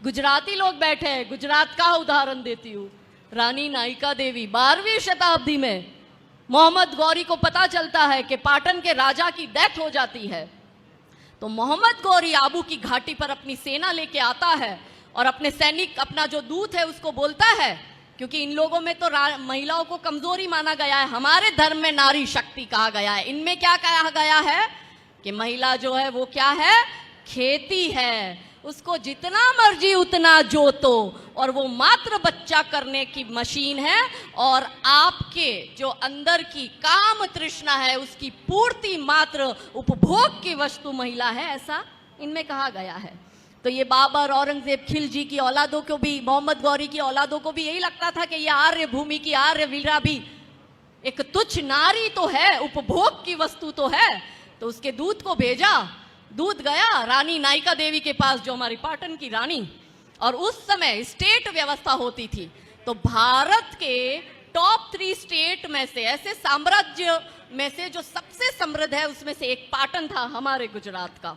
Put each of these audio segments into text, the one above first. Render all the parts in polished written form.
गुजराती लोग बैठे हैं, गुजरात का उदाहरण देती हूँ। रानी नायिका देवी 12वीं शताब्दी में मोहम्मद गौरी को पता चलता है कि पाटन के राजा की डेथ हो जाती है, तो मोहम्मद गौरी आबू की घाटी पर अपनी सेना लेके आता है और अपने सैनिक, अपना जो दूत है उसको बोलता है, क्योंकि इन लोगों में तो महिलाओं को कमजोरी माना गया है, हमारे धर्म में नारी शक्ति कहा गया है, इनमें क्या कहा गया है कि महिला जो है वो क्या है, खेती है, उसको जितना मर्जी उतना जोतो, और वो मात्र बच्चा करने की मशीन है, और आपके जो अंदर की काम तृष्णा है उसकी पूर्ति मात्र उपभोग की वस्तु महिला है, ऐसा इनमें कहा गया है। तो ये बाबर, औरंगजेब, खिलजी की औलादों को भी, मोहम्मद गौरी की औलादों को भी यही लगता था कि ये आर्य भूमि की आर्य वीरा भी एक तुच्छ नारी तो है, उपभोग की वस्तु तो है। तो उसके दूत को भेजा, दूत गया रानी नायिका देवी के पास, जो हमारी पाटन की रानी, और उस समय स्टेट व्यवस्था होती थी, तो भारत के टॉप 3 स्टेट में से, ऐसे साम्राज्य में से जो सबसे समृद्ध है उसमें से एक पाटन था, हमारे गुजरात का।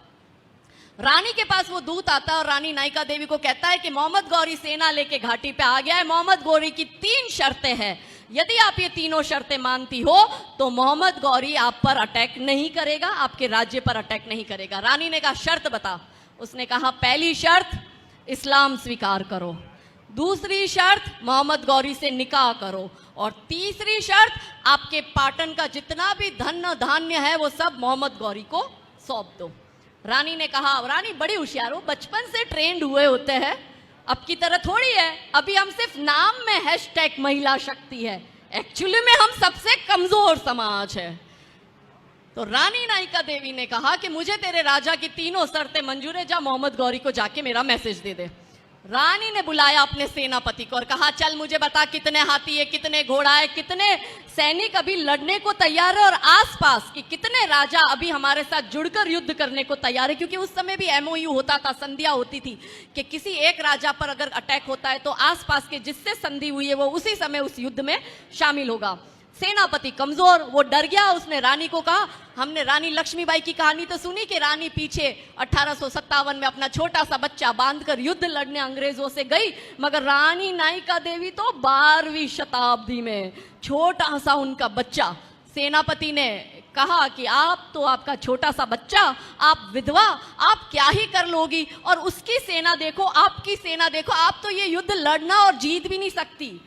रानी के पास वो दूत आता है और रानी नायिका देवी को कहता है कि मोहम्मद गौरी सेना लेके घाटी पे आ गया है, मोहम्मद गौरी की 3 शर्तें हैं, यदि आप ये तीनों शर्तें मानती हो तो मोहम्मद गौरी आप पर अटैक नहीं करेगा, आपके राज्य पर अटैक नहीं करेगा। रानी ने कहा शर्त बता। उसने कहा पहली शर्त इस्लाम स्वीकार करो, दूसरी शर्त मोहम्मद गौरी से निकाह करो, और तीसरी शर्त आपके पाटन का जितना भी धन धान्य है वो सब मोहम्मद गौरी को सौंप दो। रानी ने कहा, रानी बड़ी होशियार हो, बचपन से ट्रेंड हुए होते हैं, अब की तरह थोड़ी है, अभी हम सिर्फ नाम में हैशटैग महिला शक्ति है, एक्चुअली में हम सबसे कमजोर समाज है। तो रानी नायिका देवी ने कहा कि मुझे तेरे राजा की तीनों शर्तें मंजूर है, जा मोहम्मद गौरी को जाके मेरा मैसेज दे दे। रानी ने बुलाया अपने सेनापति को और कहा चल मुझे बता कितने हाथी है, कितने घोड़ा है, कितने सैनिक अभी लड़ने को तैयार है, और आसपास कि कितने राजा अभी हमारे साथ जुड़कर युद्ध करने को तैयार है, क्योंकि उस समय भी MOU होता था, संधियां होती थी कि किसी एक राजा पर अगर अटैक होता है तो आसपास के जिससे संधि हुई है वो उसी समय उस युद्ध में शामिल होगा। सेनापति कमजोर, वो डर गया, उसने रानी को कहा, हमने रानी लक्ष्मीबाई की कहानी तो सुनी कि रानी पीछे 1857 में अपना छोटा सा बच्चा बांधकर युद्ध लड़ने अंग्रेजों से गई, मगर रानी नायिका देवी तो 12वीं शताब्दी में छोटा सा उनका बच्चा। सेनापति ने कहा कि आप तो, आपका छोटा सा बच्चा, आप विधवा, आप क्या ही कर लोगी, और उसकी सेना देखो, आपकी सेना देखो, आप तो ये युद्ध लड़ना और जीत भी नहीं सकती।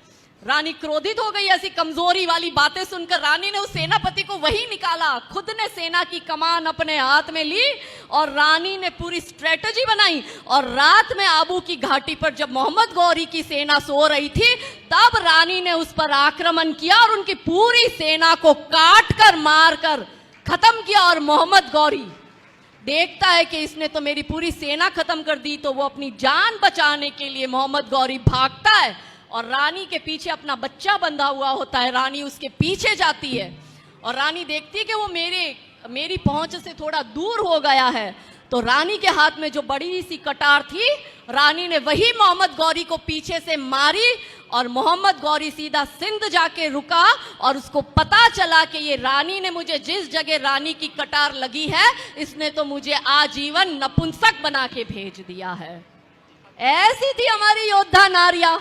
रानी क्रोधित हो गई ऐसी कमजोरी वाली बातें सुनकर। रानी ने उस सेनापति को वही निकाला, खुद ने सेना की कमान अपने हाथ में ली और रानी ने पूरी स्ट्रेटजी बनाई, और रात में आबू की घाटी पर जब मोहम्मद गौरी की सेना सो रही थी तब रानी ने उस पर आक्रमण किया और उनकी पूरी सेना को काट कर मार कर खत्म किया। और मोहम्मद गौरी देखता है कि इसने तो मेरी पूरी सेना खत्म कर दी, तो वो अपनी जान बचाने के लिए मोहम्मद गौरी भागता है और रानी के पीछे अपना बच्चा बंधा हुआ होता है। रानी उसके पीछे जाती है और रानी देखती है कि वो मेरी पहुंच से थोड़ा दूर हो गया है, तो रानी के हाथ में जो बड़ी सी कटार थी, रानी ने वही मोहम्मद गौरी को पीछे से मारी, और मोहम्मद गौरी सीधा सिंध जाके रुका, और उसको पता चला कि ये रानी ने मुझे, जिस जगह रानी की कटार लगी है, इसने तो मुझे आजीवन नपुंसक बना के भेज दिया है। ऐसी थी हमारी योद्धा नारियां।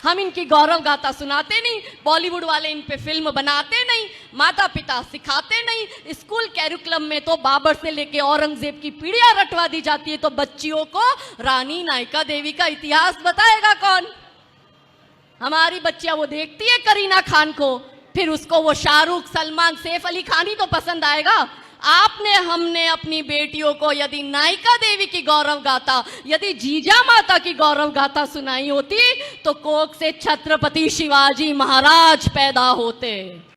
हम इनकी गौरव गाथा सुनाते नहीं, बॉलीवुड वाले इन पे फिल्म बनाते नहीं, माता पिता सिखाते नहीं, स्कूल कैरिकुलम में तो बाबर से लेके औरंगजेब की पीढ़ियां रटवा दी जाती है, तो बच्चियों को रानी नायिका देवी का इतिहास बताएगा कौन? हमारी बच्चियां वो देखती है करीना खान को, फिर उसको वो शाहरुख, सलमान, सैफ अली खान ही तो पसंद आएगा। आपने, हमने अपनी बेटियों को यदि नायिका देवी की गौरव गाथा, यदि जीजा माता की गौरव गाथा सुनाई होती तो कोख से छत्रपति शिवाजी महाराज पैदा होते।